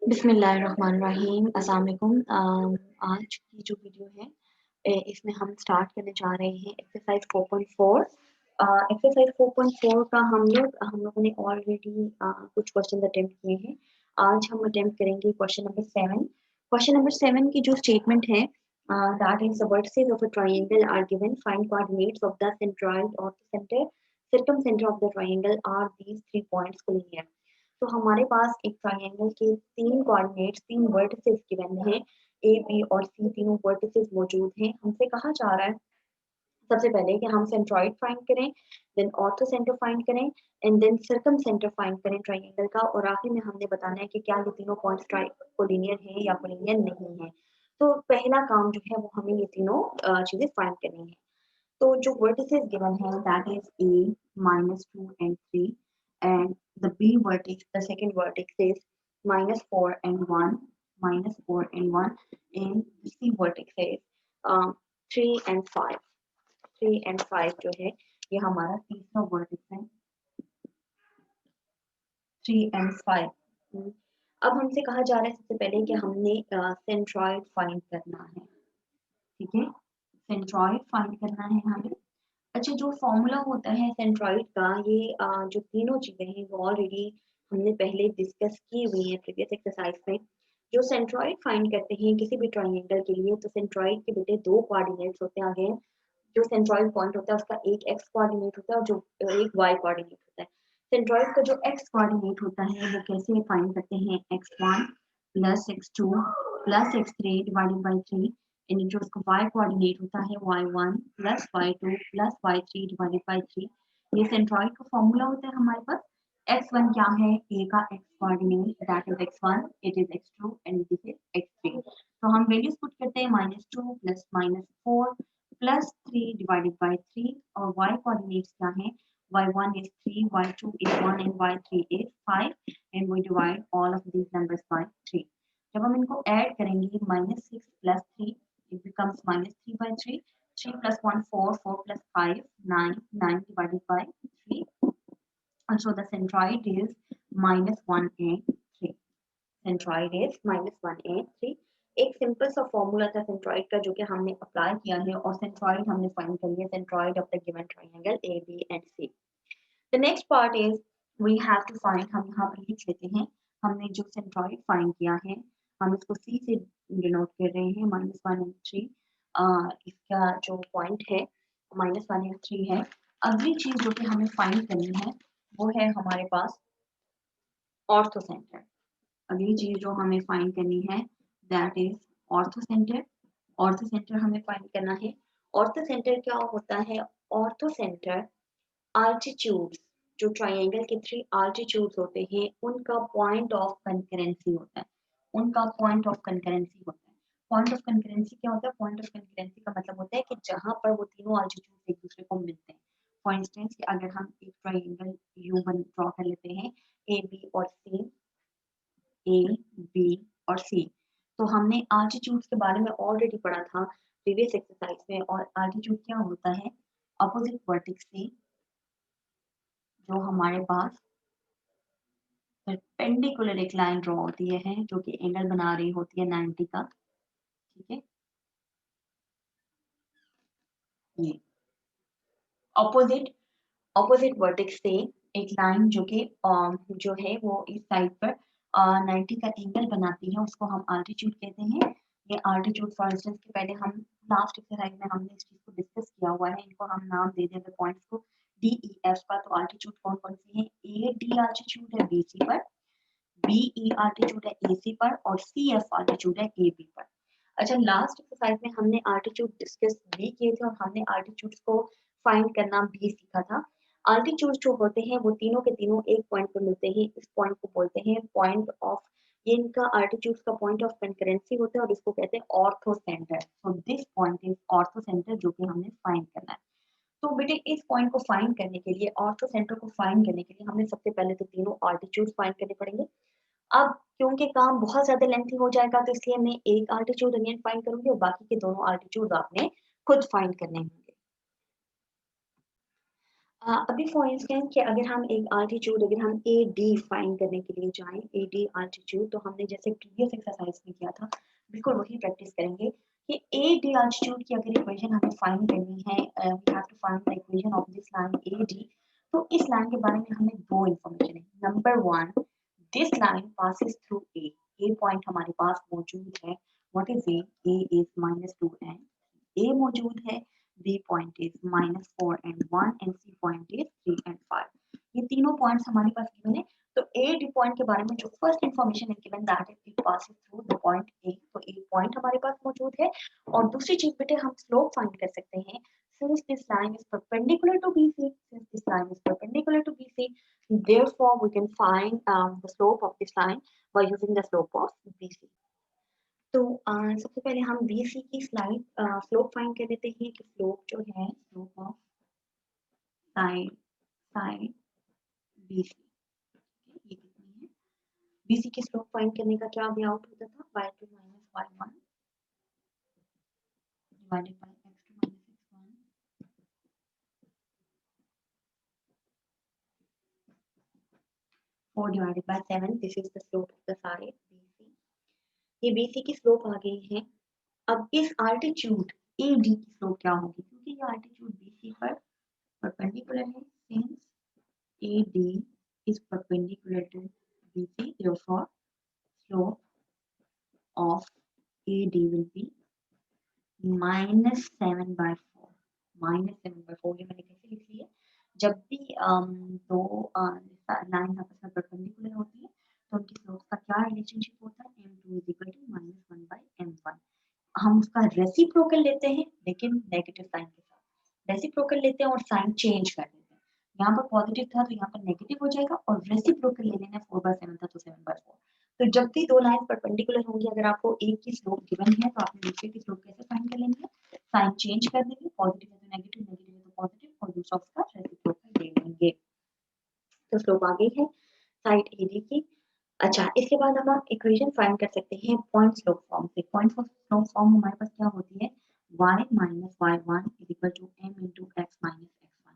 बिस्मिल्लाहिर्रहमानिर्रहीम अस्सलाम वालेकुम। आज की जो वीडियो है इसमें हम स्टार्ट करने जा रहे हैं एक्सरसाइज 4.4। एक्सरसाइज 4.4 का हम लोगों ने ऑलरेडी कुछ क्वेश्चन अटेम्प्ट किए हैं। आज हम अटेम्प्ट करेंगे क्वेश्चन नंबर 7। क्वेश्चन नंबर 7 की जो स्टेटमेंट है that is the vertices of a triangle are given, find coordinates of the centroid और the centre circumcentre of the triangle are these 3 points collinear. तो हमारे पास एक ट्रायंगल के 3 coordinates 3 vertices given हैं, A B और सी तीनों vertices मौजूद हैं। हमसे कहा जा रहा है सबसे पहले कि हम सेंट्रॉइड फाइंड करें, देन ऑर्थो सेंटर फाइंड करें and then circumcentre find करें ट्रायंगल का, और आखिर में हमने बताना है कि क्या ये तीनों पॉइंट्स कोलिनियर हैं या कोलिनियर नहीं है। तो पहला काम जो है वो हमें ये तीनों चीजें फाइंड करनी है। तो जो vertices given है that is A -2 and 3, and the B vertex, the second vertex is -4 and 1, -4 and 1, and the C vertex is 3 and 5। 3 and 5 जो है ये हमारा तीसरा vertex है, 3 and 5। अब हमसे कहा जा रहा है सबसे पहले कि हमने सेंट्रॉइड फाइंड करना है, ठीक है, सेंट्रॉइड फाइंड करना है हमें। अच्छा, जो फॉर्मूला होता है सेंट्रॉइड का, ये जो तीनों चीजें हैं वो ऑलरेडी हमने पहले डिस्कस की हुई है प्रीवियस एक्सरसाइज में। जो सेंट्रॉइड फाइंड करते हैं किसी भी ट्रायंगल के लिए, तो सेंट्रॉइड के बेटे दो कोऑर्डिनेट्स होते हैं। अगेन जो सेंट्रॉइड पॉइंट होता है उसका एक एक्स कोऑर्डिनेट होता है और जो एक वाई कोऑर्डिनेट होता है। सेंट्रॉइड का जो एक्स कोऑर्डिनेट होता है वो कैसे फाइंड करते हैं, x1 plus x2 plus x3 divided by 3, यानी जो उसका y कोऑर्डिनेट होता है y1 plus y2 plus y3 divided by 3। ये सेंट्रॉइड का फॉर्मूला होता है हमारे पास। x1 क्या है, a का x coordinate that is x1, it is x2 and this is x3। तो हम वैल्यूज पुट करते हैं -2 प्लस -4 प्लस 3 डिवाइडेड बाई 3, और y कोऑर्डिनेट्स क्या है, y1 is 3, y2 is 1 and y3 is 5, and we divide all of these numbers by 3। जब हम इनको ऐड करेंगे -6 plus 3 it becomes -3 by 3, 3 plus 1 4, 4 plus 5 9, 9 divided by 3, and so the centroid is -1 and 3। Centroid is -183। एक simple सा formula था centroid का जो कि हमने अप्लाई किया है, और सेंट्रॉइड हमने फाइंड कर लिया, centroid of the given triangle A B and C. The next part is we have to find, हम यहाँ पर लिख लेते हैं, हमने जो सेंट्रॉइड फाइंड किया है हम इसको सी से डिनोट कर रहे हैं, -1 and 3। इसका जो पॉइंट है -1 and 3 है। अगली चीज जो कि हमें फाइंड करनी है वो है हमारे पास ऑर्थो सेंटर। अगली चीज जो हमें फाइंड करनी है that is ortho centre. Ortho centre हमें फाइंड करना है। ऑर्थो सेंटर क्या होता है, ऑर्थो सेंटर आल्टीट्यूड्स, जो ट्रायंगल के 3 आल्टीट्यूड्स होते हैं उनका पॉइंट ऑफ कंकरेंसी होता है, उनका पॉइंट ऑफ कंकरेंसी होता है। पॉइंट ऑफ कंकरेंसी क्या होता है, पॉइंट ऑफ कंकरेंसी का मतलब होता है कि जहां पर वो तीनों आल्टीट्यूड्स एक दूसरे को मिलते हैं। फॉर इंस्टेंस अगर हम एक ट्रायंगल यू बन ड्रॉ कर लेते हैं, ए बी और सी, ए बी और सी, तो हमने आल्टीट्यूड्स के बारे में ऑलरेडी पढ़ा था प्रीवियस एक्सरसाइज में। और आल्टीट्यूड क्या होता है, अपोजिट वर्टेक्स से जो हमारे पास परपेंडिकुलर एक लाइन ड्रॉ होती है जो कि एंगल बना रही होती है 90 का, ठीक है। ये ऑपोजिट ऑपोजिट वर्टेक्स से एक लाइन जो कि जो है वो इस साइड पर 90 का एंगल बनाती है, उसको हम आल्टीट्यूड कहते हैं। ये आल्टीट्यूड फॉर इंस्टेंस के पहले हम लास्ट एक्सरसाइज में हमने इस चीज को डिस्कस किया हुआ है, इनको हम नाम दे देंगे पॉइंट्स को डी ई एफ का। तो आल्टीट्यूड कौन कौन से हैं, ए डी आल्टीट्यूड है बी सी पर, बी ई आल्टीट्यूड है ए सी पर, और सी एफ आल्टीट्यूड है ए बी पर। अच्छा, लास्ट एक्सरसाइज में हमने आल्टीट्यूड डिस्कस भी किए थे और हमने आल्टीट्यूड्स को फाइंड करना भी सीखा था। आल्टीट्यूड जो होते हैं वो तीनों के तीनों एक पॉइंट पर मिलते हैं, इस पॉइंट को बोलते हैं पॉइंट ऑफ, ये इनका आल्टीट्यूड्स का पॉइंट ऑफ कंकरेंसी होता है और इसको कहते हैं ortho centre. So this point is ortho centre जो कि हमने फाइंड करना है। तो बेटे इस पॉइंट को फाइंड करने के लिए, ऑर्थो सेंटर को फाइंड करने के लिए हमें सबसे पहले तो तीनों आल्टीट्यूड फाइंड करने पड़ेंगे। अब क्योंकि काम बहुत ज्यादा लेंथी हो जाएगा तो इसलिए मैं एक आल्टीट्यूड अगेन फाइंड करूंगी और बाकी के दोनों आल्टीट्यूड आपने खुद फाइंड करने होंगे। अभी फॉर इंस्टेंस कि अगर हम एक अल्टीट्यूड अगर हम ए डी फाइंड करने के लिए जाएं ए डी अल्टीट्यूड तो हमने जैसे प्रीवियस एक्सरसाइज में किया था बिल्कुल वही प्रैक्टिस करेंगे कि ए डी अल्टीट्यूड की अगर इक्वेशन हमें फाइंड करनी है we have to find the equation of this line A D. तो इस लाइन के बारे में हमें दो इंफॉर्मेशन है। Number one, this line passes through a point हमारे पास मौजूद है। What is A is -2 and A मौजूद है, B point is -4 and 1 and C point is 3 and 5। ये तीनों पॉइंट्स हमारे पास गिवन है। तो A D पॉइंट के बारे में जो फर्स्ट इंफॉर्मेशन है given that is it passing through the point A। तो A पॉइंट हमारे पास मौजूद है। और दूसरी चीज बेटे हम स्लोप फाइंड कर सकते हैं। Since this line is perpendicular to BC, since this line is perpendicular to BC, therefore we can find the slope of this line by using the slope of BC। तो सबसे पहले हम BC की slide slope find कर लेते हैं कि slope जो है slope of side side BC ये कितनी है। बीसी की स्लोप फाइंड करने का क्या वे आउट होता था y2 minus y1 divided by x2 minus x1 4 divided by 7। This is the slope of the side BC. ये बीसी की स्लोप आ गई है। अब इस अल्टीट्यूड एडी की स्लोप क्या होगी क्योंकि ये अल्टीट्यूड बीसी पर परपेंडिकुलर है। Since AD is perpendicular to BC, therefore slope of AD will be -7/4। -7/4 ये मैंने कैसे लिख लिया? जब भी दो लाइन आपस में परपेंडिकुलर होती है तो उनकी स्लोप का क्या रिलेशनशिप होता है? m2 is equal to -1/m1। हम उसका रेसिप्रोकल लेते हैं लेकिन नेगेटिव साइन के साथ रेसिप्रोकल लेते हैं और साइन चेंज कर देते हैं। यहाँ पर पॉजिटिव था तो यहाँ पर नेगेटिव हो जाएगा और रेसिप्रोकल ले लेना 4/7 था तो 7/4। तो जब भी दो लाइन परपेंडिकुलर होंगी अगर आपको एक की स्लोप गिवन है तो आपने दूसरे की स्लोप कैसे फाइंड कर लेंगे? साइन चेंज कर देंगे, पॉजिटिव है तो नेगेटिव, नेगेटिव है तो पॉजिटिव और दूसरा उसका रेसिप्रोकल ले लेंगे। तो स्लोप आ गई है साइड एडी की। अच्छा इसके बाद हम इक्वेशन फाइंड कर सकते हैं पॉइंट स्लोप फॉर्म से। पॉइंट स्लोप फॉर्म हमारे पास क्या होती है? y minus y1 is equal to m into x minus x1।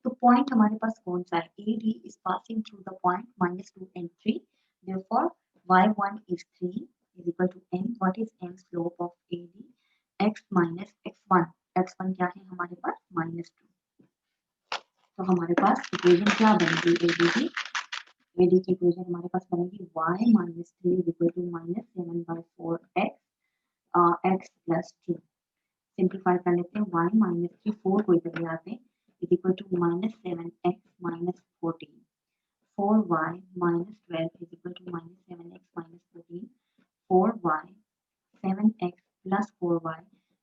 तो पॉइंट हमारे पास कौन सा है? AD is passing through the point -2 and 3। Therefore y1 is 3 is equal to m। What is m slope of AD? x minus x1। x1 क्या है हमारे पास? -2। तो हमारे पास इक्वेशन क्या बनेगी AD की? AD की इक्वेशन हमारे पास बनेगी y minus 3 is equal to -7/4x x plus 2। Simplify कर लेते हैं y minus 3 4 को इधर ले आते हैं is equal to -7x minus 14। 4y minus 12 is equal to -7x minus 14। 4y 7x plus 4y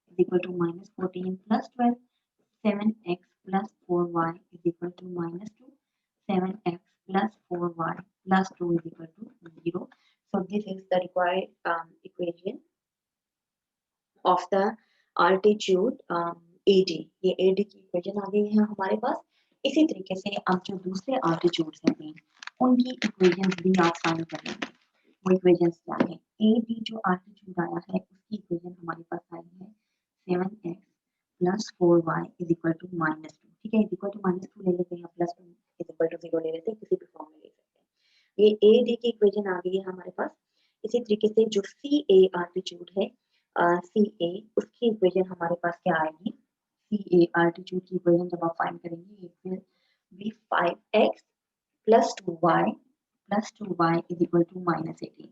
is equal to -14 plus 12। 7x plus 4y is equal to -2। 7x plus 4y plus 2 is equal to 0। So this is the required equation of the altitude AD। ये AD की equation आ गई है हमारे पास। इसी तरीके से अब जो दूसरे altitudes हैं उनकी इक्वेशंस भी आप फाइंड कर लेंगे। वो इक्वेशंस क्या है? AD जो altitude आया है उसकी इक्वेशन हमारे पास आई है 7x plus 4y is equal to -2। ठीक है, is equal to -2 ले लेते हैं, प्लस 2 is equal to 0 ले लेते हैं, किसी भी फॉर्म में ले सकते हैं। ये AD की इक्वेशन आ गई है हमारे पास। इसी तरीके से जो CA altitude है CA उसकी इक्वेशन हमारे पास क्या आएगी? CA altitude की इक्वेशन जब आप फाइंड करेंगे it will be 5x plus 2y plus 2y is equal to -18।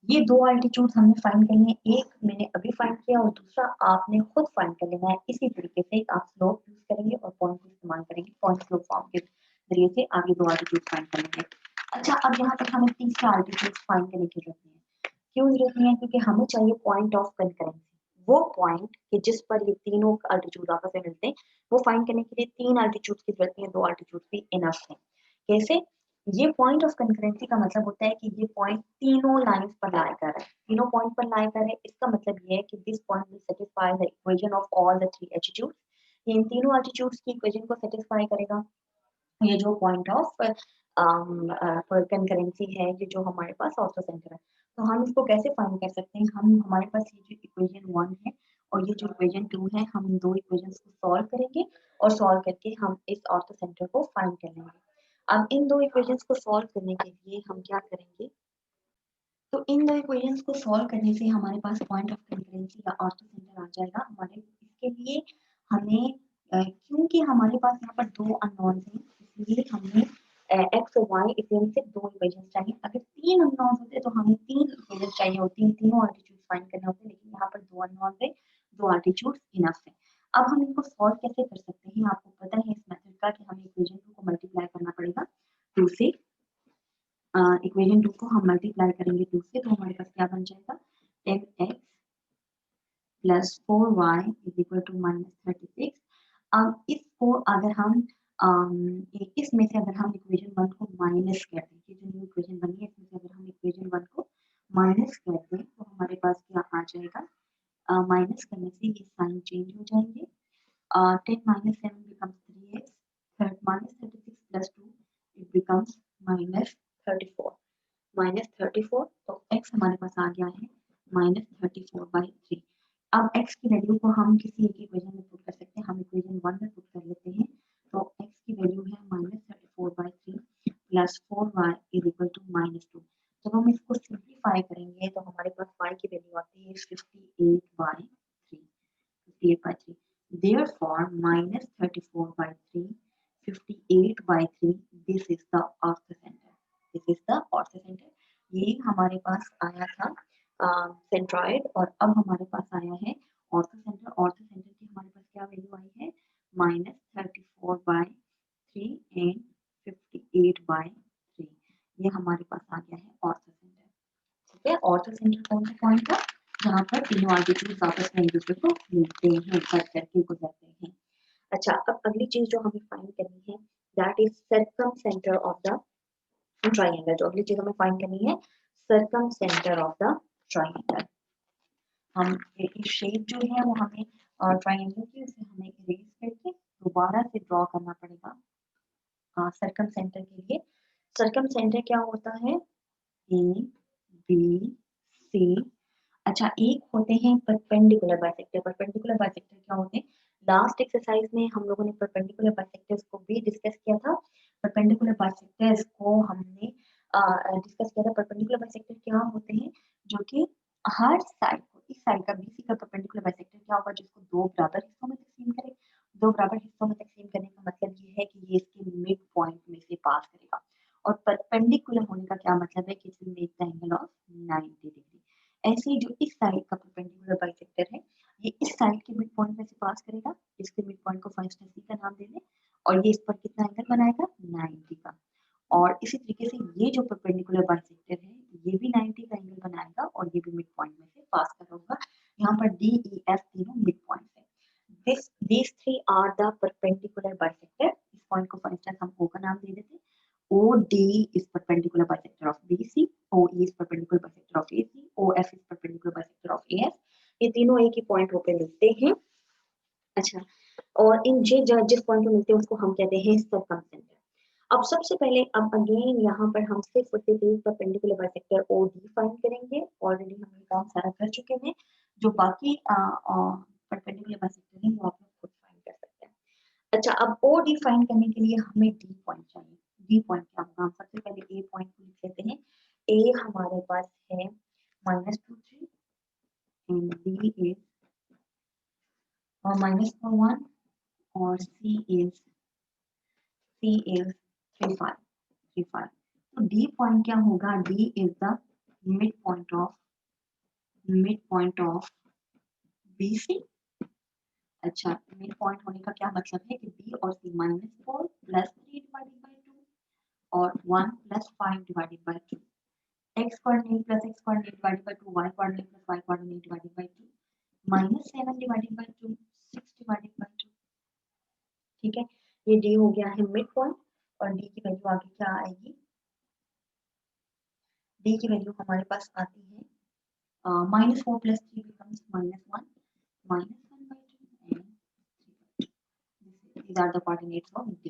ये दो अल्टीट्यूड हमने फाइंड करनी है। एक मैंने अभी फाइंड किया और दूसरा आपने खुद फाइंड कर लेना है। इसी तरीके से आप स्लोप यूज करेंगे और पॉइंट को इस्तेमाल करेंगे पॉइंट स्लोप फॉर्म के जरिए से आगे दो अल्टीट्यूड फाइंड करेंगे। अच्छा अब यहाँ तक हमें तीसरा अल्टीट्यूड फाइंड करने की जरूरत नहीं है। क्यों जरूरत नहीं है? क्योंकि हमें चाहिए पॉइंट ऑफ कंकरेंसी। वो पॉइंट कि जिस पर ये तीनों अल्टीट्यूड आपस में मिलते हैं वो फाइंड करने के लिए तीन अल्टीट्यूड की जरूरत नहीं है, दो अल्टीट्यूड भी इनफ है। कैसे? ये पॉइंट ऑफ कंकरेंसी का मतलब होता है कि ये पॉइंट तीनों लाइंस पर लाई कर है, तीनों पॉइंट पर लाई कर है। इसका मतलब ये है कि this point will satisfy the equation of all the three attitudes. ये इन तीनों एटीट्यूड्स की इक्वेशन को सेटिस्फाई करेगा। ये जो पॉइंट ऑफ कंकरेंसी है, ये जो हमारे पास ऑर्थो सेंटर है, तो हम इसको कैसे फाइंड कर सकते हैं? हम हमारे पास ये जो इक्वेशन 1 है और ये जो इक्वेशन 2 है, हम इन दो इक्वेशंस को सॉल्व करेंगे और सॉल्व करके हम इस ऑर्थो सेंटर को फाइंड कर लेंगे। अब इन दो इक्वेशंस को सॉल्व करने के लिए हम क्या करेंगे? तो इन दो इक्वेशंस को सॉल्व करने से हमारे पास पॉइंट ऑफ कंकरेंसी या ऑर्थो सेंटर आ जाएगा। हमारे इसके लिए हमें क्योंकि हमारे पास यहाँ पर दो अननोन्स हैं, इसलिए हमें एक्स और वाई इक्वेशन से दो इक्वेशंस चाहिए। अगर तीन अननोन्स होते तो हमें तीन इक्वेशंस चाहिए होती हैं, तीनों एल्टीट्यूड्स फाइंड करने होते, लेकिन यहाँ पर दो अननोन्स है, दो एल्टीट्यूड्स इनफ है। अब हम इनको सॉल्व कैसे कर सकते हैं? आपको पता है इस मेथड का कि हमें इक्वेशन 2 को मल्टीप्लाई करना पड़ेगा 2 से। इक्वेशन 2 को हम मल्टीप्लाई करेंगे 2 से, तो हमारे पास क्या बन जाएगा? 10x plus 4y is equal to -36। अब इसको अगर हम इसमें से अगर हम इक्वेशन 1 को माइनस कर दें, ये जो न्यू इक्वेशन बनी है इसमें से अगर हम इक्वेशन 1 को माइनस कर दें तो हमारे पास क्या आ जाएगा? माइनस करने से ये साइन चेंज हो जाएंगे। 10 minus 7 becomes 3x, minus 36 plus 2 it becomes minus 34। Minus 34, तो x हमारे पास आ गया है -34/3। अब x की वैल्यू को हम किसी एक इक्वेशन में पुट कर सकते हैं। हम इक्वेशन 1 में पुट कर लेते हैं, तो x की वैल्यू है -34/3 plus 4y is equal to -2। जब हम इसको सिंप्लीफाई करेंगे तो हमारे पास y की वैल्यू आती है 58/3। 58/3, therefore -34/3, 58/3, this is the ortho center। This is the ortho center। ये हमारे पास आया था सेंट्रॉइड, और अब हमारे पास आया है ऑर्थो सेंटर। ऑर्थो सेंटर की हमारे पास क्या वैल्यू आई है? -34/3 एंड 58/3। ये हमारे पास आ गया है ऑर्थो सेंटर। ठीक है, ऑर्थो सेंटर कौन सा पॉइंट था? जहाँ पर तीनों एल्टीट्यूड्स आपस में एक दूसरे को मिलते हैं, कट करके गुजरते हैं। अच्छा, अब अगली चीज जो हमें फाइंड करनी है, that is circum centre of the triangle. जो अगली चीज हमें फाइंड करनी है, circum centre of the triangle. हम एक शेप जो है वो हमें ट्राइंगल की, उसे हमें इरेज करके दोबारा से ड्रॉ करना पड़ेगा सर्कम सेंटर के लिए। सर्कम सेंटर क्या होता है? A B C. अच्छा, एक होते हैं परपेंडिकुलर बाइसेक्टर। परपेंडिकुलर बाइसेक्टर क्या होते हैं? लास्ट एक्सरसाइज में हम लोगों ने परपेंडिकुलर बाइसेक्टर्स को भी डिस्कस किया था। परपेंडिकुलर बाइसेक्टर्स को हमने डिस्कस किया था। परपेंडिकुलर बाइसेक्टर क्या होते हैं? जो कि हर साइड को, इस साइड का बीसी का परपेंडिकुलर बाइसेक्टर क्या होगा? जिसको दो बराबर हिस्सों में तकसीम करे। दो बराबर हिस्सों में तकसीम करने का मतलब ये है कि ये इसके मिड पॉइंट में से पास करेगा। और परपेंडिकुलर होने का क्या मतलब है? कि it will make the angle of 90 degree. ऐसे ही जो इस साइड का परपेंडिकुलर बाइसेक्टर है, ये इस साइड के मिड पॉइंट में से पास करेगा। इसके मिड पॉइंट को फर्स्ट सी का नाम दे दें, और ये इस पर कितना एंगल बनाएगा? 90 का। और इसी तरीके से ये जो परपेंडिकुलर बाइसेक्टर है, ये भी 90 का एंगल बनाएगा और ये भी मिड पॉइंट में से पास कर होगा। यहाँ पर डी ई एफ तीनों मिड पॉइंट है। these three are the perpendicular bisector। इस पॉइंट को फॉर इंस्टेंस हम O का नाम दे देते हैं। OD is perpendicular bisector of BC, OE is perpendicular bisector of AC, OF is perpendicular bisector of AF। ये तीनों एक ही पॉइंट पे मिलते हैं। अच्छा, और इन जिस पॉइंट पे मिलते हैं उसको हम कहते हैं सर्कम सेंटर। अब सबसे पहले, अब अगेन यहाँ पर हम सिर्फ परपेंडिकुलर बाइसेक्टर OD फाइंड करेंगे। ऑलरेडी हम ये काम सारा कर चुके हैं। जो बाकी परपेंडिकुलर बाइसेक्टर है वो आप लोग खुद फाइंड कर सकते हैं। अच्छा, अब OD फाइंड करने के लिए हमें D पॉइंट चाहिए। D पॉइंट क्या होगा? हम सबसे पहले A पॉइंट को लिख लेते हैं। A हमारे पास है -23 एंड B इज -1 और C इज 35। तो D पॉइंट क्या होगा? D is the mid point of BC। अच्छा, मिड पॉइंट होने का क्या मतलब है? कि B और C -4 प्लस 3 डिवाइडेड बाई 2 और 1 plus 5 divided by 2। x coordinate plus x coordinate divided by 2, y coordinate plus y coordinate divided by 2, -7 divided by 2, 6 divided by 2। ठीक है, ये d हो गया है मिड पॉइंट, और d की वैल्यू आगे क्या आएगी? d की वैल्यू हमारे पास आती है -4 plus 3 becomes -1, -1/2 and these are the coordinates of d।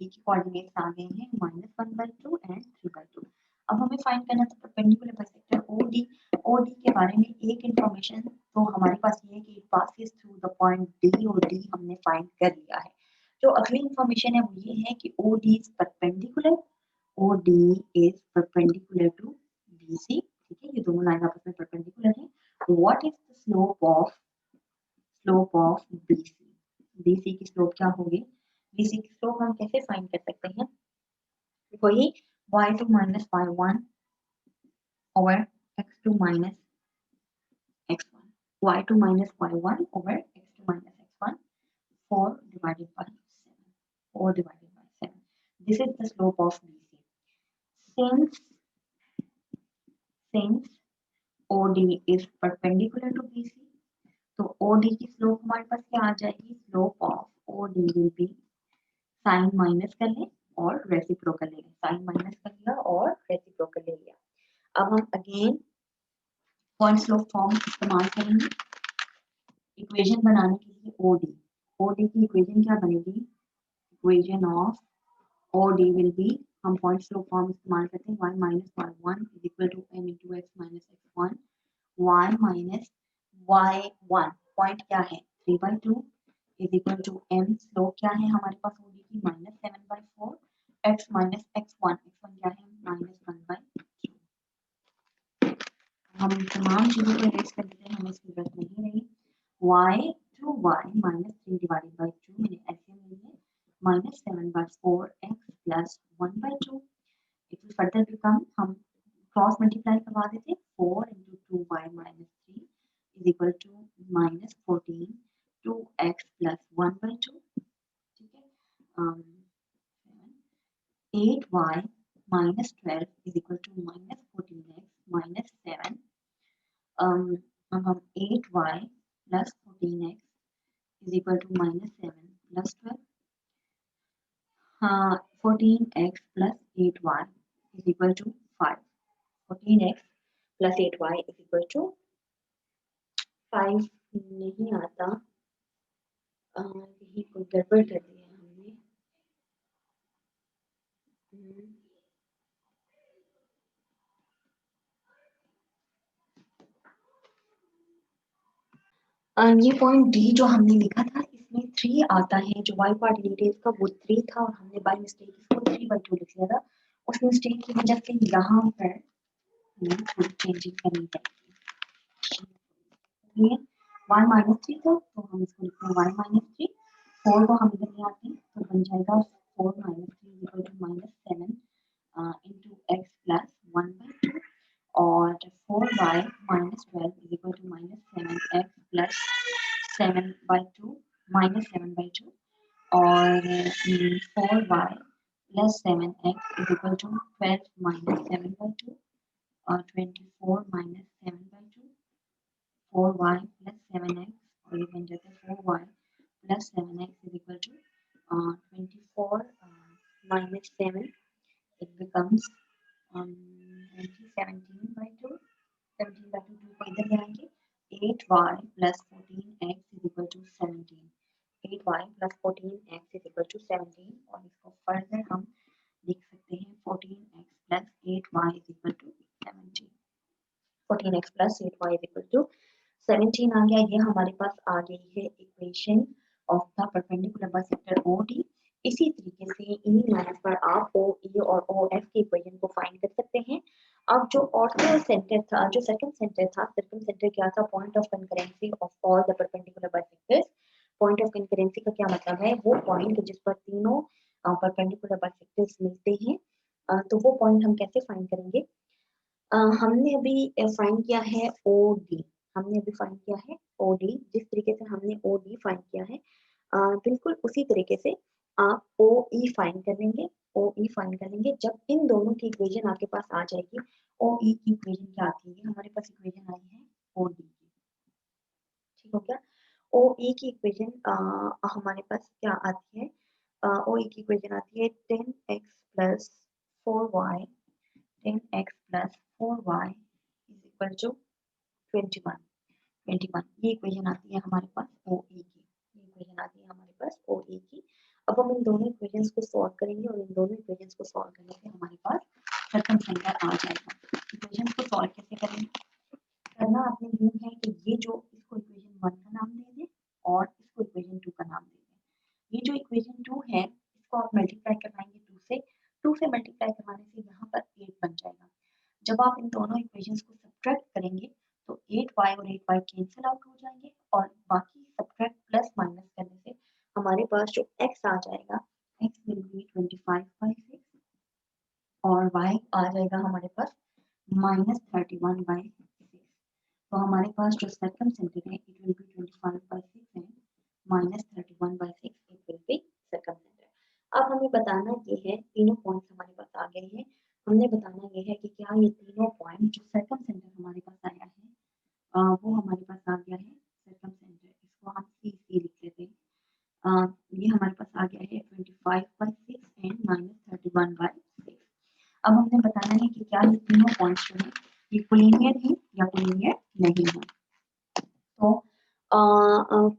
B के कोऑर्डिनेट्स आ गए हैं -1/2 एंड 3/2। अब हमें फाइंड करना था परपेंडिकुलर बाइसेक्टर ओडी। ओडी के बारे में एक इंफॉर्मेशन तो हमारे पास ये है कि it passes through the point D, और डी हमने फाइंड कर लिया है। जो अगली इंफॉर्मेशन है वो ये है कि OD is perpendicular, OD is perpendicular to BC. ठीक है, ये दोनों लाइन आपस में परपेंडिकुलर है। What is the slope of BC? BC की स्लोप क्या होगी? बीसी की स्लोप हम कैसे फाइंड कर सकते हैं? वही y2 minus y1 over x2 minus x1, y2 minus y1 over x2 minus x1, 4 divided by 7, 4 divided by 7. This is the slope of BC. Since OD is perpendicular to BC, तो OD की slope हमारे पास क्या आ जाएगी? Slope of OD will be sign minus कर लें और रेसिप्रोकल ले लें, साइन माइनस कर लिया और रेसिप्रोकल ले लिया। अब हम अगेन पॉइंट स्लोप फॉर्म इस्तेमाल करेंगे इक्वेशन बनाने के लिए। ओडी, ओडी की इक्वेशन क्या बनेगी? Equation of OD will be, हम पॉइंट स्लोप फॉर्म इस्तेमाल करते हैं, y minus y1 is equal to m into x minus x1, y minus y1 point क्या है 3/2 is equal to m, slope क्या है हमारे पास ओडी की -7/4, x माइनस x1 क्या है -1/2। हम तमाम चीजों को इरेज कर देते हैं, हमें इसकी जरूरत नहीं रही। y to y minus 3 divided by 2 मैंने ऐसे ली है -7/4 x plus 1/2। It will further become, हम क्रॉस मल्टीप्लाई करवा देते, 4 into 2y minus 3 is equal to -14 2x plus 1/2। ठीक है, 8y minus 12 is equal to minus 14x minus 7. अब हम 8y plus 14x is equal to minus 7 plus 12. 14x plus 8y is equal to 5. 14x plus 8y is equal to 5 नहीं आता, यही कोई गड़बड़ कर दी है हमने। ये पॉइंट डी जो हमने लिखा था इसमें 3 आता है, जो y कोऑर्डिनेट है इसका वो 3 था और हमने बाय मिस्टेक इसको 3/2 लिख लिया था। उस मिस्टेक की वजह से यहाँ पर हमें थोड़ी चेंजिंग करनी पड़ेगी। y माइनस 3 था तो हम इसको लिखते हैं y माइनस 3, 4 को हम इधर ले आते हैं तो बन जाएगा 4 minus 3 equal to -7 into x plus 1/2, और 4y minus 12 is equal to -7x plus 7/2 -7/2, और 4y plus 7x is equal to 12 minus 7/2, और 24 minus 7/2, 4y plus 7x, और ये बन जाता है 4y plus 7x is equal to 24 minus 7, it becomes 17/2, 17/2 को इधर ले आएंगे, 8y plus 14x is equal to 17, 8y plus 14x is equal to 17, और इसको फर्दर हम लिख सकते हैं 14x plus 8y is equal to 17, 14x plus 8y is equal to 17 आ गया। ये हमारे पास आ गई है equation of the perpendicular bisector OD. इसी तरीके से इन्हीं लाइंस पर आप ओ ई और ओ एफ की इक्वेशन को फाइंड कर सकते हैं। अब जो ऑर्थो सेंटर था, जो सेकंड सेंटर था, सेकंड सेंटर क्या था? Point of concurrency of all the perpendicular bisectors. Point of concurrency का क्या मतलब है? वो पॉइंट जिस पर तीनों परपेंडिकुलर बाइसेक्टर्स मिलते हैं। तो वो पॉइंट हम कैसे फाइंड करेंगे? हमने अभी फाइंड किया है ओ डी, हमने अभी फाइंड किया है ओ डी। जिस तरीके से हमने ओ डी फाइंड किया है बिल्कुल उसी तरीके से आप ओ ई फाइंड कर लेंगे। ओ ई फाइंड कर लेंगे जब इन दोनों की इक्वेशन आपके पास आ जाएगी। ओ ई की इक्वेशन क्या आती है? हमारे पास इक्वेशन आई है ओ डी की, ठीक हो गया। ओ ई की इक्वेशन हमारे पास क्या आती है? ओ ई की इक्वेशन आती है 10x plus 4y, 10x plus 4y is equal to 21, 21 ये इक्वेशन आती है हमारे पास ओ ई की, ये इक्वेशन आती है हमारे पास ओ ई की। अब हम इन दोनों इक्वेशंस को सॉल्व करेंगे और इन दोनों इक्वेशंस को सॉल्व करने से हमारे पास सर्कम सेंटर आ जाएगा। इक्वेशंस को सॉल्व कैसे करेंगे? करना आपने यूं है कि ये जो इसको इक्वेशन 1 का नाम दे दें और इसको इक्वेशन 2 का नाम दे दें। ये जो इक्वेशन 2 है इसको आप मल्टीप्लाई करवाएंगे 2 से मल्टीप्लाई करवाने से यहाँ पर 8 बन जाएगा। जब आप इन दोनों इक्वेशंस को सब्ट्रैक्ट करेंगे तो 8y और 8y कैंसिल आउट हो जाएंगे और बाकी सब्ट्रैक्ट प्लस माइनस करने से हमारे पास जो x आ जाएगा x विल बी 25/6 और y आ जाएगा हमारे पास -31/6। तो हमारे पास जो सर्कम सेंटर है it will be 25/6 and -31/6 it will be circum centre. अब हमें बताना ये है, तीनों पॉइंट्स हमारे पास आ गए हैं। हमने बताना ये है कि क्या ये तीनों पॉइंट जो सर्कम सेंटर हमारे पास आया है वो हमारे पास आ गया है सर्कम सेंटर। इसको हम सी लिख लेते हैं। ये हमारे पास आ गया है 25/6 एंड -31/6। अब हमने बताना है कि क्या ये तीनों पॉइंट्स जो है ये कोलिनियर है या कोलिनियर नहीं है। तो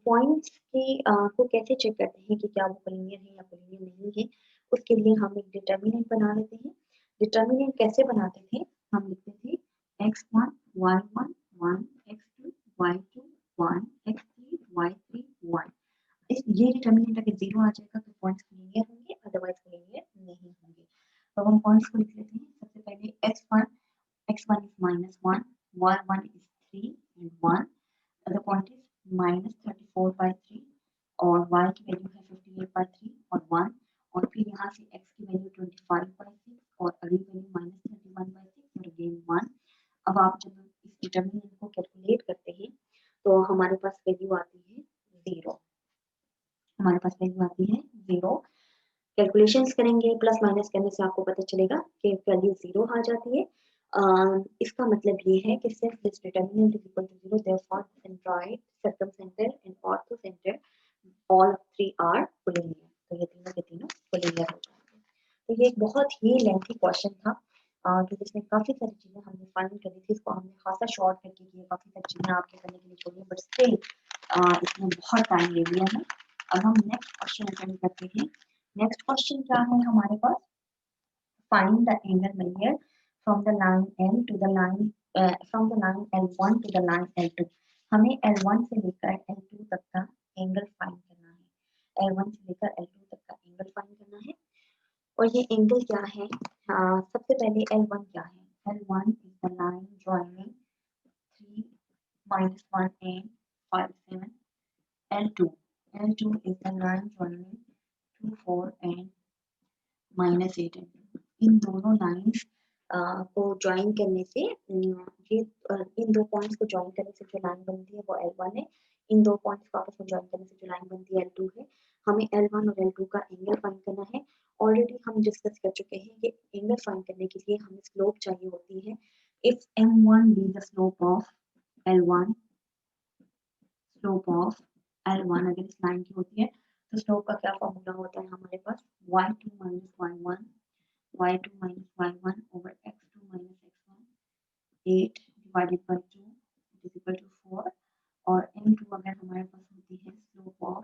पॉइंट्स को कैसे चेक करते हैं कि क्या वो कोलिनियर है या कोलिनियर नहीं है? उसके लिए हम एक डिटर्मिनेंट बना लेते हैं। डिटर्मिनेंट कैसे बनाते थे? हम लिखते थे x1 y1 1 x2 y2 1 x3 y3 1। ये डिटर्मिनेंट अगर 0 आ जाएगा तो पॉइंट्स कोलिनियर होंगे, अदरवाइज कोलिनियर नहीं होंगे। तो हम पॉइंट्स को लिख लेते हैं। सबसे पहले x1 is -1, y1 is 3 and 1, the point is -34/3 और y की वैल्यू है 58/3 और 1 और फिर यहाँ से x की वैल्यू 25/6 और अगली वैल्यू -31/6 और अगेन 1। अब आप जब इस डिटर्मिनेंट को कैलकुलेट करते हैं तो हमारे पास वैल्यू आती है 0। हमारे पास वैल्यू आती है 0। कैलकुलेशंस करेंगे प्लस माइनस करने से आपको पता चलेगा कि वैल्यू 0 आ जाती है। इसका मतलब ये है कि सिर्फ this determinant is equal to 0 therefore centroid, circumcentre and orthocentre all three are collinear. तो ये तीनों के तीनों कोलिनियर हो जाएंगे। तो ये एक बहुत ही लेंथी क्वेश्चन था कि जिसमें काफी सारी चीजें हमने फाइंड करी थी। इसको हमने खासा शॉर्ट करके किया, काफी सारी चीजें आपके करने के लिए छोड़ी, बट स्टिल इसमें बहुत टाइम ले लिया है। अब हम नेक्स्ट क्वेश्चन अटेंड करते हैं। नेक्स्ट क्वेश्चन क्या है हमारे पास? Find the angle measure from the line L to the line from the line L1 to the line L2। हमें L1 से लेकर L2 तक का एंगल फाइंड करना है। L1 से लेकर L2 तक का एंगल फाइंड करना है और ये एंगल क्या है? सबसे पहले L1 क्या है? L1 is the line joining 3 -1 and 5 7. L2 is the line joining 2 4 and -8 and 2। इन दोनों लाइंस को ज्वाइन करने से इन दो पॉइंट्स को ज्वाइन करने से जो लाइन बनती है वो L1 है। इन दो पॉइंट्स को आपस में ज्वाइन करने से जो लाइन बनती है L2 है। हमें L1 और L2 का एंगल फाइंड करना है। ऑलरेडी हम डिस्कस कर चुके हैं कि एंगल फाइंड करने के लिए हमें स्लोप चाहिए होती है। If M1 be the slope of L1, slope of L1 अगर इस लाइन की होती है तो स्लोप का क्या फॉर्मूला होता है हमारे पास? y2 - y1 y2 - y1 over x2 - x1 8 divided by 2 is equal to 4 और m2 अगर हमारे पास होती है स्लोप ऑफ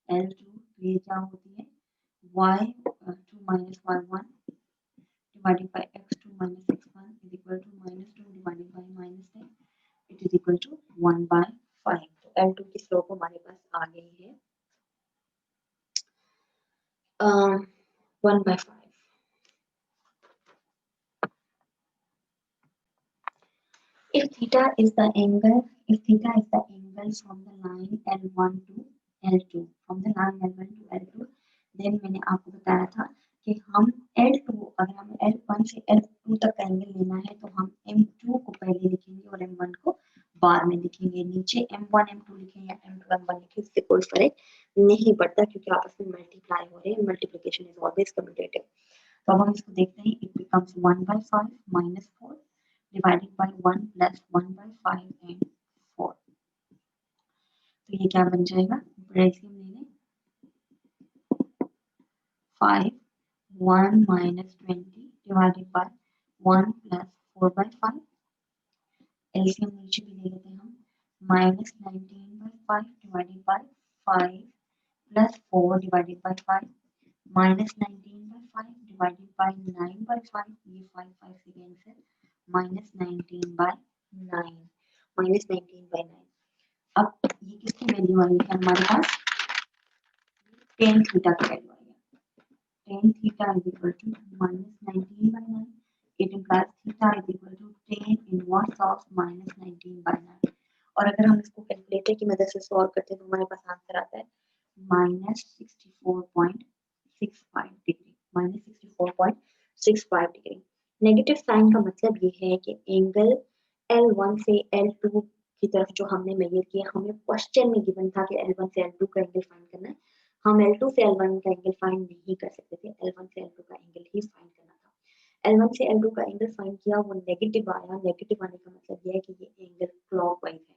L2 तो ये क्या होती है? y2 - y1 divided by x2 - x1 is equal to -2 divided by -10 it is equal to 1/5। तो L2 की स्लोप हमारे पास आ गई है 1/5। If theta is the angle from the line L1 to L2, then मैंने आपको बताया था कि हम L2 अगर हमें L1 से L2 तक का एंगल लेना है तो हम M2 को पहले लिखेंगे और M1 को बाद में लिखेंगे। नीचे M1 M2 लिखें या M2 M1 लिखें इससे कोई फर्क नहीं पड़ता क्योंकि आपस में मल्टीप्लाई हो रहे हैं। Multiplication is always commutative. तो अब हम इसको देखते हैं। It becomes 1/5 -4 divided by 1 plus 1/5 and 4। तो ये क्या बन जाएगा? एलसीएम ले लें। 5 1 minus 20 divided by 1 plus 4/5। LCM नीचे भी ले लेते हैं हम। -19/5 divided by 5 plus 4 divided by 5 minus 19 by 5 divided by 9 by 5, ये 5 से cancel, minus 19 by 9 minus 19 by 9। अब ये किसकी वैल्यू आई है हमारे पास, tan थीटा की वैल्यू आई है। tan theta is equal to minus 19 by 9, it implies theta is equal to tan inverse of minus 19 by 9। और अगर हम इसको कैलकुलेटर की मदद से सॉल्व करते हैं तो हमारे पास आंसर आता है minus 64.65 degree, minus 64.65 degree. Negative sign का मतलब ये है कि एंगल L1 से L2 की तरफ जो हमने मेजर किया, हमें क्वेश्चन में गिवन था कि L1 से L2 का एंगल फाइंड करना है, हम L2 से L1 का एंगल फाइंड नहीं कर सकते थे, L1 से L2 का एंगल ही फाइंड करना था। L1 से L2 का एंगल फाइंड किया, वो नेगेटिव आया, नेगेटिव आने का मतलब यह है कि ये एंगल क्लॉकवाइज है।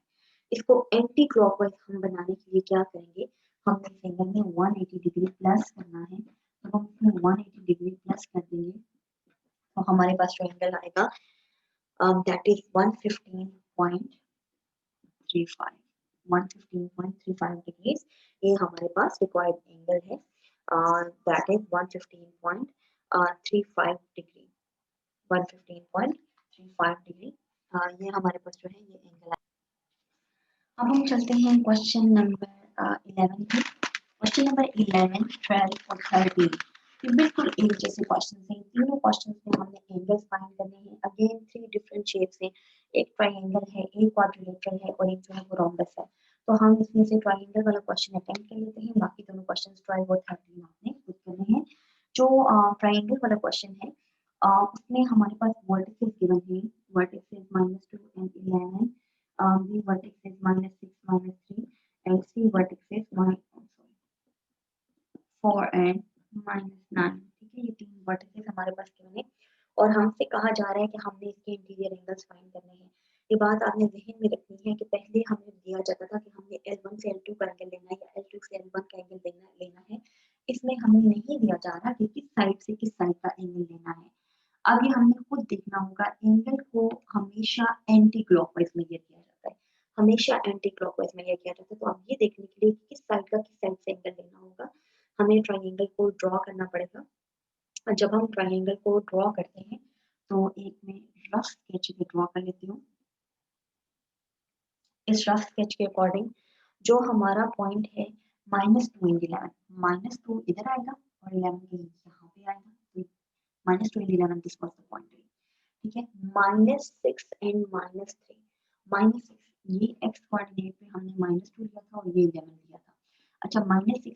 इसको एंटी क्लॉकवाइज हम बनाने के लिए क्या करेंगे, हमने इस एंगल में 180 डिग्री प्लस करना है, तो हम इसमें 180 डिग्री प्लस कर देंगे तो हमारे पास जो एंगल आएगा दैट इज 115.35 डिग्री, ये हमारे पास रिक्वायर्ड एंगल है, दैट इज 115.35 डिग्री, 115.35 डिग्री, ये हमारे पास जो है ये एंगल है। अब हम चलते हैं क्वेश्चन नंबर 11 पे। क्वेश्चन नंबर 11, 12 और 13 ये बिल्कुल एक जैसे क्वेश्चन हैं। तीनों क्वेश्चन में हमने एंगल्स फाइंड करने हैं। अगेन 3 डिफरेंट शेप्स हैं, एक ट्रायंगल है, एक क्वाड्रिलेटरल है और एक जो है वो रोम्बस है। तो हम इसमें से ट्रायंगल वाला क्वेश्चन अटेम्प्ट कर लेते हैं, बाकी दोनों क्वेश्चंस 12 और 13 आपने खुद करने हैं। जो ट्रायंगल वाला क्वेश्चन है उसमें हमारे पास वर्टिसेस गिवन है, vertices -2 and 11, B vertex is -6, -3 and C vertex is 4 and -9। ठीक है, ये तीन वर्टिसेस हमारे पास गिवन है और हमसे कहा जा रहा है कि हमने इसके इंटीरियर एंगल्स फाइंड करने हैं। ये बात आपने ज़हन में रखनी है कि पहले हमें दिया जाता था कि हमने L1 से L2 का एंगल लेना है या L2 से L1 का एंगल लेना है। इसमें हमें नहीं दिया जा रहा कि किस साइड से किस साइड का एंगल लेना है। अब ये हमने खुद देखना होगा, एंगल को हमेशा एंटी क्लॉकवाइज मेजर किया जाता है, हमेशा एंटी क्लॉकवाइज मेजर किया जाता है। तो अब ये देखने के लिए किस साइड का किस साइड से एंगल लेना होगा, हमें ट्रायंगल को ड्रॉ करना पड़ेगा। और जब हम ट्रायंगल को ड्रॉ करते हैं तो एक मैं रफ स्केच पे ड्रॉ कर लेती हूँ। इस रफ स्केच के अकॉर्डिंग जो हमारा पॉइंट है -2 and 11, -2 इधर आएगा और 11 के यहाँ पे आएगा, तो -2 and 11 this was the point. ठीक है, -6 and -3, -6 ये x कोऑर्डिनेट पे हमने -2 लिया था और ये 11 लिया था। अच्छा, -6 ये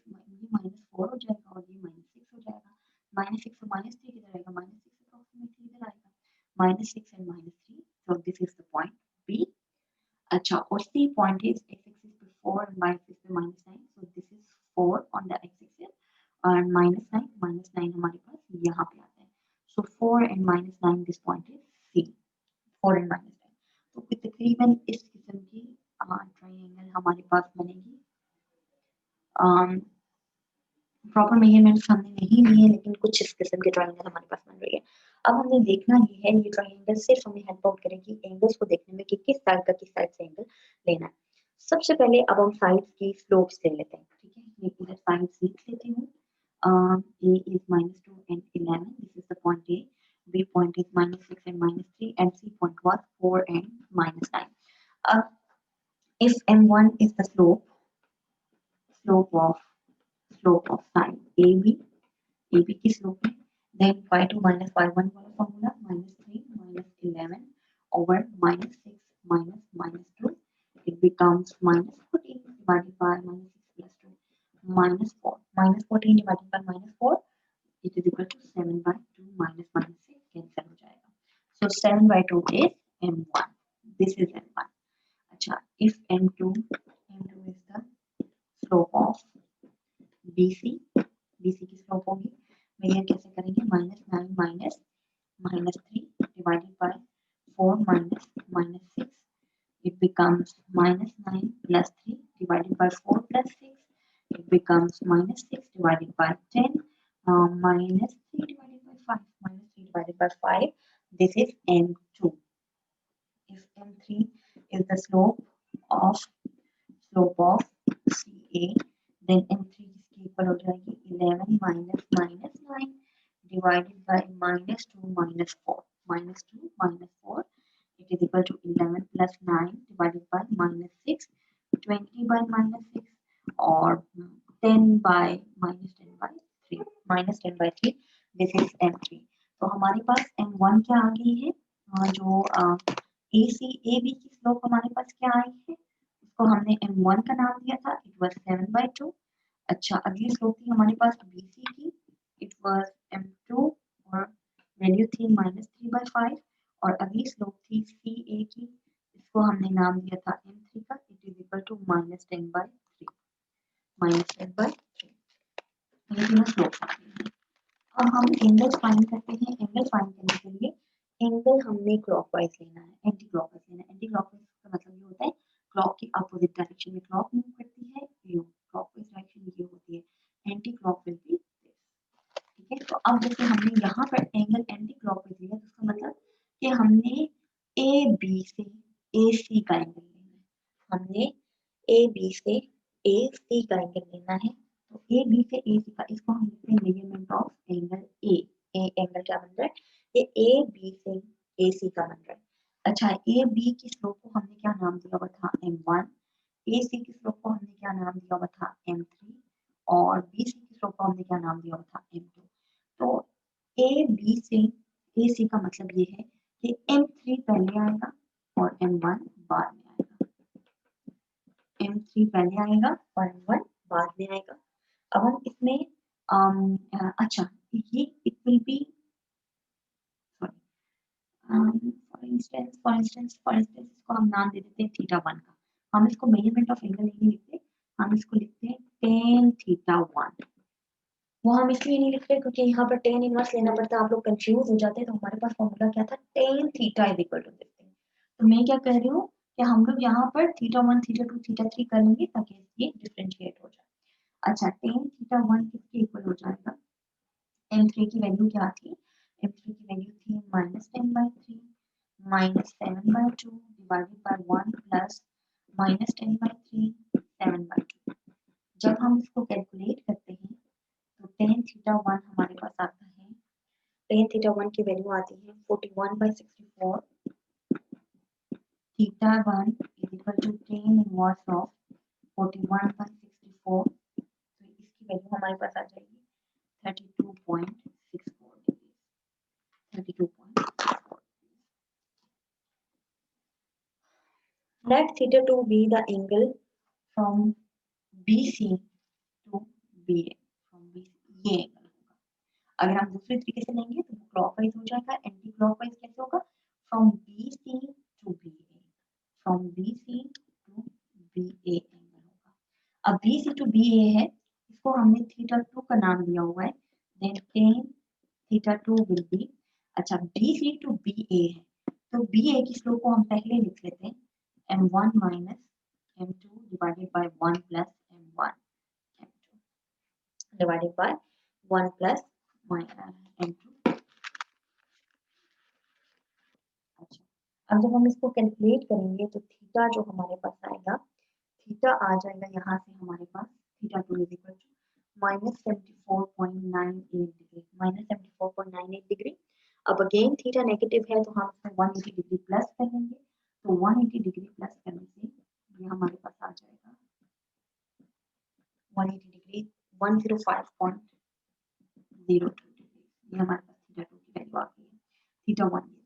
-4 हो जाएगा और ये -6 हो जाएगा, -6 से -3 किधर आएगा, -6 अप्रोक्सीमेटली इधर आएगा, -6 and -3, so this is the point B। अच्छा, और C point is x axis पे 4 and y एक्सिस पे -9, so this is 4 on the x axis और -9 हमारे पास यहाँ पे आता है, so 4 and -9 this point is C, 4 and -9। तो तकरीबन इस किस्म की ट्रायंगल हमारे पास बनेगी। प्रॉपर मेजरमेंट्स हमने नहीं लिए लेकिन कुछ इस किस्म की ट्रायंगल हमारे पास बन रही है। अब हमें देखना ये है, ये ट्रायंगल सिर्फ हमें हेल्प आउट करेगी एंगल्स को देखने में कि किस साइड का किस साइड से एंगल लेना है। सबसे पहले अब हम साइड्स की स्लोप्स ले लेते हैं। ठीक है, मैं इधर साइड्स लिख लेती हूँ। A is -2 and 11, this is the point A, B point is -6 and -3 and C point was 4 and -9। If M1 is the slope of side AB की slope है, then phi2 minus phi1 वाला formula -3 -11 over -6 -2, it becomes -14 divided by -6 plus 2, -4, -14 divided by -4, it is equal to 7/2 -6 cancel हो जाएगा, so 7/2 is M1, this is M1। अच्छा, if M2 is the slope of BC की slope होगी, major कैसे करेंगे, -9 -3 divided by 4 -6, it becomes -9 plus 3 divided by 4 plus 6, it becomes -6 divided by 10, -3 divided by 5, -3 divided by 5, this is M2। If M3 is the slope of CA, then M3 इसकी equal हो जाएगी 11 minus minus 9 divided by -2 -4 -2 -4 it is equal to 11 plus 9 divided by -6 20 by -6 or 10 by -10 by 3 -10 by 3 this is m3 तो हमारे पास m1 क्या आ गई है जो AC AB की स्लोप हमारे पास क्या आई है उसको हमने m1 का नाम दिया था it was 7/2 अच्छा अगली स्लोप थी हमारे पास BC की it was m2 और वैल्यू थी -3/5 और अगली स्लोप थी CA की इसको हमने नाम दिया था m3 का it is equal to -10/3 -10/3 ये तीनों स्लोप आ गई हैं अब हम एंगल फाइंड करते हैं एंगल फाइंड करने के लिए एंगल हमने क्लॉकवाइज लेना है एंटी क्लॉकवाइज लेना है एंटी क्लॉकवाइज का मतलब ये होता है क्लॉक की अपोजिट डायरेक्शन में क्लॉक मूव करती है यू क्लॉकवाइज डायरेक्शन ये होती है एंटी क्लॉक विल बी ठीक है तो अब जैसे हमने यहाँ पर एंगल एंटी क्लॉकवाइज लिया तो उसका मतलब कि हमने ए बी से ए सी का एंगल लेना है हमने ए बी से ए सी का एंगल लेना है तो ए बी से ए सी का इसको हम लिखते हैं measurement of angle A angle क्या बन रहा है ये ए बी से ए सी का बन रहा है अच्छा ए बी की स्लोप को हमने क्या नाम दिया हुआ था m1 ए सी की स्लोप को हमने क्या नाम दिया हुआ था m3 और बी सी की स्लोप को हमने क्या नाम दिया हुआ था m2 तो ए बी से ए सी का मतलब ये है कि m3 पहले आएगा और m1 बाद में आएगा m3 पहले आएगा और m1 बाद में आएगा अब हम इसमें अच्छा ये it will be for instance इसको हम नाम दे देते हैं θ1 का हम इसको मेजरमेंट ऑफ एंगल नहीं लिखते हम इसको लिखते हैं tan θ1 वो हम इसलिए नहीं लिखते क्योंकि यहाँ पर tan इनवर्स लेना पड़ता है आप लोग कंफ्यूज हो जाते हैं तो हमारे पास फॉर्मूला क्या था tan θ is equal to this thing तो मैं क्या कह रही हूँ कि हम लोग यहाँ पर θ1 θ2 θ3 कर लेंगे ताकि ये डिफरेंशिएट हो जाए अच्छा tan θ1 किसके इक्वल हो जाएगा m3 की वैल्यू क्या थी m3 की वैल्यू थी -10/3 -7/2 divided by 1 plus -10/3 7/2 जब हम इसको कैलकुलेट करते हैं तो tan θ1 हमारे पास आता है tan θ1 की वैल्यू आती है 41/64 θ1 is equal to tan inverse of 41/64 तो इसकी वैल्यू हमारे पास आ जाएगी 32.64 degree 32.64 let theta to be the angle from BC to BA from BC ये एंगल होगा अगर हम दूसरे तरीके से लेंगे तो क्लॉकवाइज हो जाएगा एंटी क्लॉकवाइज कैसे होगा from BC to BA from BC to BA angle होगा अब BC to BA है इसको हमने θ2 का नाम दिया हुआ है then tan θ2 will be अच्छा BC to BA है तो BA की स्लोप को हम पहले लिख लेते हैं m1 minus m2 divided by 1 plus m1 m2 divided by 1 plus m2 अच्छा अब जब हम इसको कैलकुलेट करेंगे तो थीटा जो हमारे पास आएगा थीटा आ जाएगा यहाँ से हमारे पास θ2 is equal to -74.98 degree -74.98 degree अब अगेन थीटा नेगेटिव है तो हम इसमें 180 डिग्री प्लस कर लेंगे तो 180 डिग्री प्लस करने से ये हमारे पास आ जाएगा 180 डिग्री 105.02 डिग्री ये हमारे पास θ2 की वैल्यू आ गई है θ1 ये था हमारे पास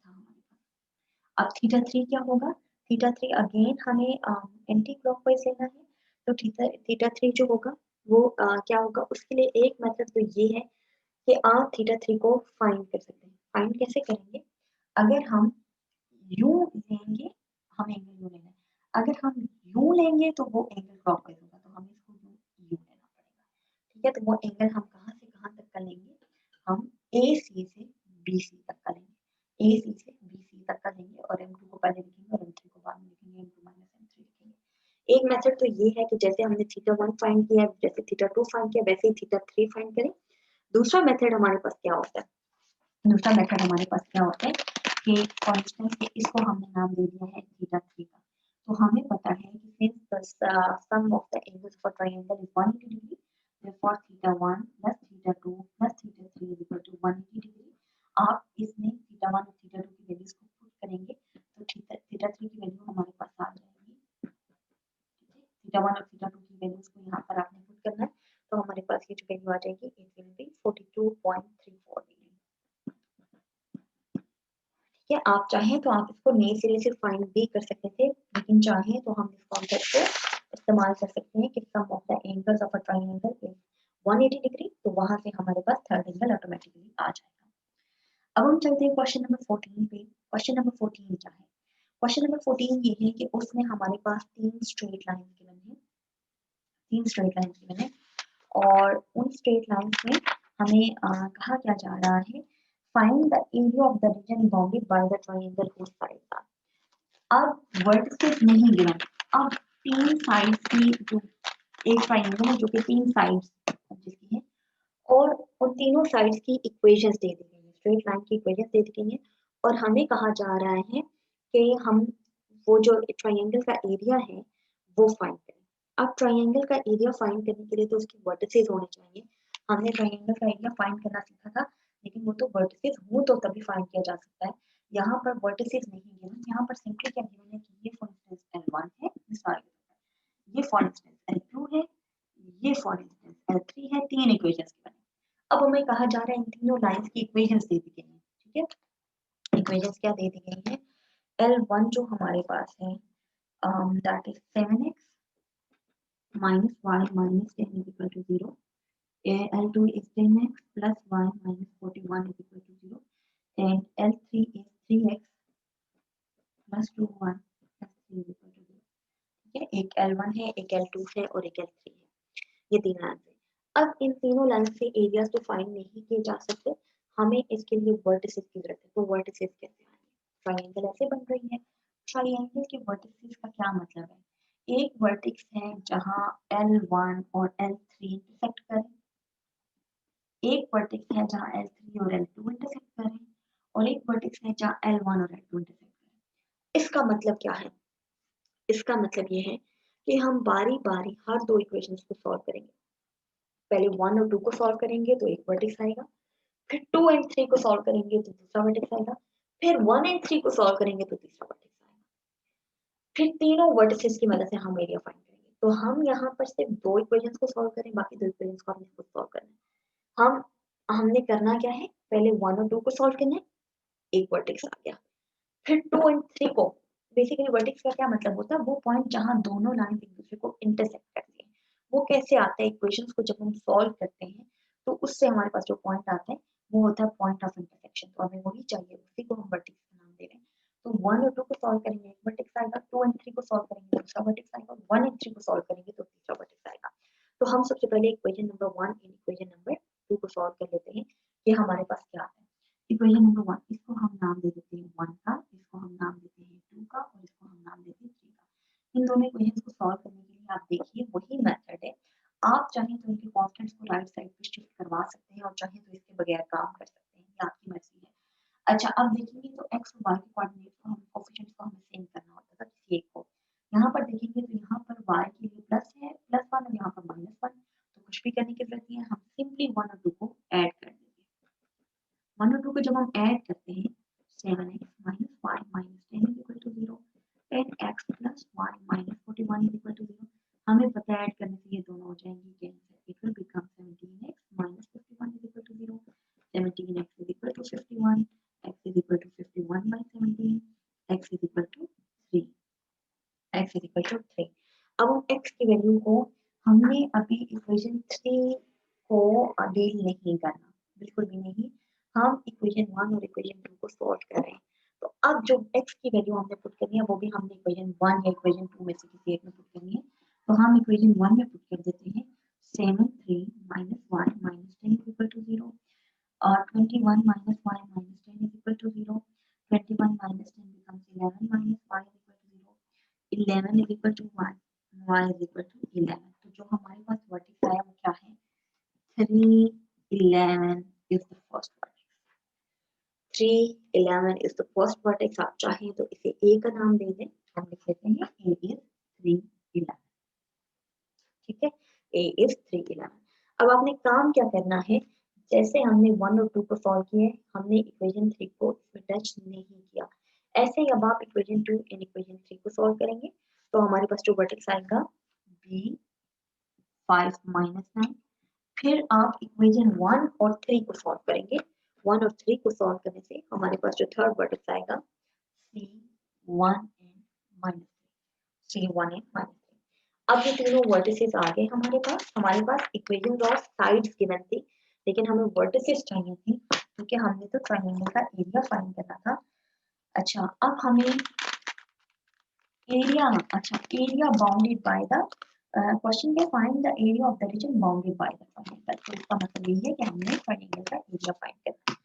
अब θ3 क्या होगा θ3 अगेन हमें एंटी क्लॉकवाइज लेना है तो θ3 जो होगा वो क्या होगा उसके लिए एक मेथड तो ये है कि आप θ3 को फाइंड कर सकते हैं फाइंड कैसे करेंगे अगर हम u लेंगे हम एंगल u लेना है अगर हम u लेंगे तो वो एंगल क्लॉकवाइज होगा तो हमें इसको u लेना पड़ेगा ठीक है तो वो एंगल हम कहाँ से कहाँ तक का लेंगे हम AC से BC तक का लेंगे AC से BC तक का लेंगे और m2 को पहले लिखेंगे और m3 को बाद में लिखेंगे m2 minus m3 लिखेंगे एक मेथड तो ये है कि जैसे हमने θ1 फाइंड किया जैसे θ2 फाइंड किया वैसे ही θ3 फाइंड करें दूसरा मेथड हमारे पास क्या होता है दूसरा मेथड हमारे पास क्या होता है कि फॉर इंस्टेंस कि इसको हमने नाम दे दिया है θ3 का तो हमें पता है कि since the sum of the angles of a triangle is 180 degree therefore θ1 plus θ2 plus θ3 is equal to 180 degree. आप इसमें θ1 और θ2 की वैल्यूज को पुट करेंगे तो θ3 की वैल्यू हमारे पास आ जाएगी। θ1 और θ2 की वैल्यूज को यहाँ पर आपने पुट करना है तो हमारे पास ये जो वैल्यू आ जाएगी इट विल बी 42.34 डिग्री। ठीक है, आप चाहें तो आप इसको नए सिरे से फाइंड भी कर सकते थे, लेकिन चाहें तो हम इस कॉन्सेप्ट को इस्तेमाल कर सकते हैं कि sum of the angles of a triangle is 180 degree, तो वहां से हमारे पास थर्ड एंगल ऑटोमेटिकली आ जाएगा। अब हम चलते हैं क्वेश्चन नंबर 14 पे। क्वेश्चन नंबर 14 क्या है? क्वेश्चन नंबर 14 ये है कि उसने हमारे पास तीन स्ट्रेट लाइन गिवन है, तीन स्ट्रेट लाइन गिवन है और उन स्ट्रेट लाइंस में हमें कहा क्या जा रहा है, find the area of the region bounded by the triangle whose sides are। अब वर्टिसेस नहीं गिवन, अब तीन साइड्स की जो एक ट्रायंगल है जो कि तीन साइड्स जिसकी है और उन तीनों साइड्स की इक्वेशंस दे दी गई है, स्ट्रेट लाइन की इक्वेशंस दे दी गई है और हमें कहा जा रहा है कि हम वो जो ट्रायंगल का एरिया है वो फाइंड करें। अब ट्रायंगल का एरिया फाइंड करने के लिए तो उसके वर्टिसेस होने चाहिए। हमने ट्रायंगल का एरिया फाइंड करना सीखा था, लेकिन वो तो वर्टिसेस हो तो तभी फाइंड किया जा सकता है। यहाँ पर वर्टिसेस नहीं गिवन, यहाँ पर सिंपली क्या गिवन है कि ये फॉर इंस्टेंस L1 है, सॉरी ये फॉर इंस्टेंस L2 है, ये फॉर इंस्टेंस L3 है, तीन इक्वेशंस गिवन है। अब हमें कहा जा रहा है इन तीनों लाइंस की इक्वेशंस दे दी गई है। ठीक है, इक्वेशंस क्या दे दी गई है? L1 जो हमारे पास है that is 7x minus y minus 10 is equal to 0. L2 is 10x plus y minus 41 is equal to 0. And L3 is 3x plus 21 plus 3 is equal to 0. ठीक है, एक L1 है, एक L2 है और एक L3 है, ये तीन लाइन है। अब इन तीनों लाइन से एरियाज तो फाइंड नहीं किए जा सकते, हमें इसके लिए वर्टिसेस की जरूरत है। तो वर्टिसेस कैसे आएंगे? ट्रायंगल ऐसे बन रही है, ट्रायंगल के वर्टिसेस का क्या मतलब है? एक वर्टेक्स है जहां L1 और L3 इंटरसेक्ट करें, एक वर्टेक्स है जहां L3 और L2 इंटरसेक्ट करें और एक वर्टेक्स है जहां L1 और L2 इंटरसेक्ट करें। इसका मतलब क्या है? इसका मतलब ये है कि हम बारी बारी हर दो इक्वेशंस को सॉल्व करेंगे। पहले 1 और 2 को सॉल्व करेंगे तो एक वर्टेक्स आएगा, फिर 2 एंड 3 को सॉल्व करेंगे तो दूसरा वर्टेक्स आएगा, फिर 1 एंड 3 को सॉल्व करेंगे तो तीसरा वर्टेक्स आएगा। फिर तीनों वर्टिसेस की मदद से हम एरिया फाइंड करेंगे। तो हम यहाँ पर सिर्फ दो इक्वेशंस को सॉल्व करें, बाकी दो इक्वेशंस को हमने खुद सॉल्व करना है। हमने करना क्या है? पहले 1 और 2 को सॉल्व करना है, एक वर्टेक्स आ गया। फिर 2 एंड 3 को, बेसिकली वर्टेक्स का क्या मतलब होता है? वो पॉइंट जहां दोनों लाइन एक दूसरे को इंटरसेक्ट करती है। वो कैसे आता है? इक्वेशंस को जब हम सॉल्व करते हैं तो उससे हमारे पास जो पॉइंट आता है वो होता है पॉइंट ऑफ इंटरसेक्शन। तो हमें वही चाहिए, उसी को हम वर्टेक्स का नाम दे रहे हैं। तो 1 और 2 को सॉल्व करेंगे एक वर्टेक्स आएगा, 2 एंड 3 को सॉल्व करेंगे दूसरा वर्टेक्स आएगा, 1 एंड 3 को सॉल्व करेंगे तो तीसरा वर्टेक्स आएगा। तो हम सबसे पहले equation number 1 and equation number 2 को सॉल्व कर लेते हैं कि हमारे पास क्या आता है। इक्वेशन नंबर 1, इसको हम नाम दे देते हैं 1 का, इसको हम नाम देते हैं 2 का और इसको हम नाम देते हैं 3 का। इन दोनों इक्वेशंस को सॉल्व करने के लिए आप देखिए वही मेथड है। आप चाहें तो इनके कांस्टेंट्स को राइट साइड पे शिफ्ट करवा सकते हैं और चाहें तो इसके बगैर काम कर सकते हैं, ये आपकी मर्जी है। अच्छा, अब देखेंगे तो x और y के कोऑर्डिनेट्स को हमें कोएफिशिएंट्स को हमें सेम करना होता था किसी एक को। यहाँ पर देखेंगे तो यहाँ पर y के लिए प्लस है, +1 और यहाँ पर -1, तो कुछ भी करने की जरूरत नहीं है, हम सिंपली 1 और 2 को ऐड कर देंगे। 1 और 2 को जब हम ऐड करते हैं 7x minus y minus 10 is equal to 0, 10x plus y minus 41 is equal to 0। हमें पता है ऐड करने से ये दोनों हो जाएंगी cancel, it will become 17x minus 51 is equal to 0, 17x is equal to 51, x is equal to 51 by 17, x is equal to 3, x is equal to 3। अब हम x की वैल्यू को, हमने अभी इक्वेशन 3 को डील नहीं करना, बिल्कुल भी नहीं। हम इक्वेशन 1 और इक्वेशन 2 को सॉल्व कर रहे हैं। तो अब जो x की वैल्यू हमने पुट करनी है वो भी हमने इक्वेशन 1 या इक्वेशन 2 में से किसी एक में पुट करनी है। तो हम इक्वेशन 1 में पुट कर देते हैं 7 3 minus y minus 10 is equal to 0 और 21 minus y minus 10 is equal to 0, 21 minus 10 becomes 11 minus y is equal to 0, 11 is equal to 1, y is equal to 11। तो जो हमारे पास वर्टेक्स आया वो क्या है? 3 11 is the first vertex। 3 11 is the first vertex। आप चाहें तो इसे a का नाम दे दें, हम लिख लेते हैं a is 3 11। ठीक है, a is 3 11। अब आप आपने काम क्या करना है, जैसे हमने 1 और 2 को सॉल्व किए, हमने इक्वेशन 3 को इसमें टच नहीं किया। ऐसे ही अब आप इक्वेशन 2 एंड इक्वेशन 3 को सॉल्व करेंगे, तो हमारे पास जो वर्टेक्स आएगा b5 माइनस 9। फिर आप इक्वेशन 1 और 3 को सॉल्व करेंगे। 1 और 3 को सॉल्व करने से हमारे पास जो थर्ड वर्टेक्स आएगा c1 and minus 3, c1 and minus 3। अब ये तीनों वर्टिसेस आ गए हमारे पास इक्वेशंस ऑफ साइड्स गिवन थी, लेकिन हमें वर्टिसेस चाहिए थी क्योंकि हमने तो ट्रायंगल का एरिया फाइंड करना था। अच्छा, अब हमें area bounded by the question के find the area of the region bounded by the triangle. तो इसका मतलब ये है कि हमने ट्रायंगल का एरिया फाइंड करना है।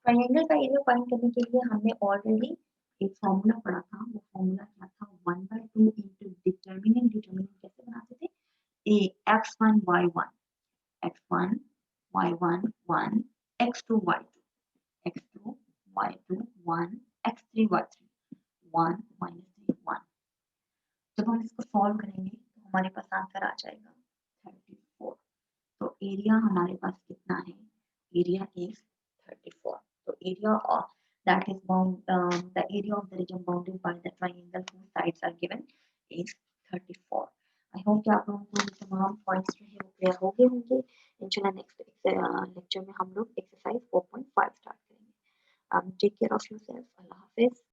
ट्रायंगल का एरिया फाइंड करने के लिए हमने ऑलरेडी एक फॉर्मूला पढ़ा था। वो फॉर्मूला क्या था, 1/2 इंटू डिटर्मिनेंट कैसे बनाते थे, a x1 y1 x1 y1 1 x2 y2 x2 y2 1 x3 y3 1 minus 3 1। जब हम इसको सॉल्व करेंगे तो हमारे पास आंसर आ जाएगा 34। तो एरिया हमारे पास कितना है, एरिया इज 34। तो area of that is bound the area of the region bounded by the triangle whose sides are given is 34। I hope कि आप लोगों को ये तमाम पॉइंट्स जो है वो क्लियर हो गए होंगे। इंशाल्लाह नेक्स्ट लेक्चर में हम लोग एक्सरसाइज 4.5 स्टार्ट करेंगे। Take care of yourself. अल्लाह हाफिज।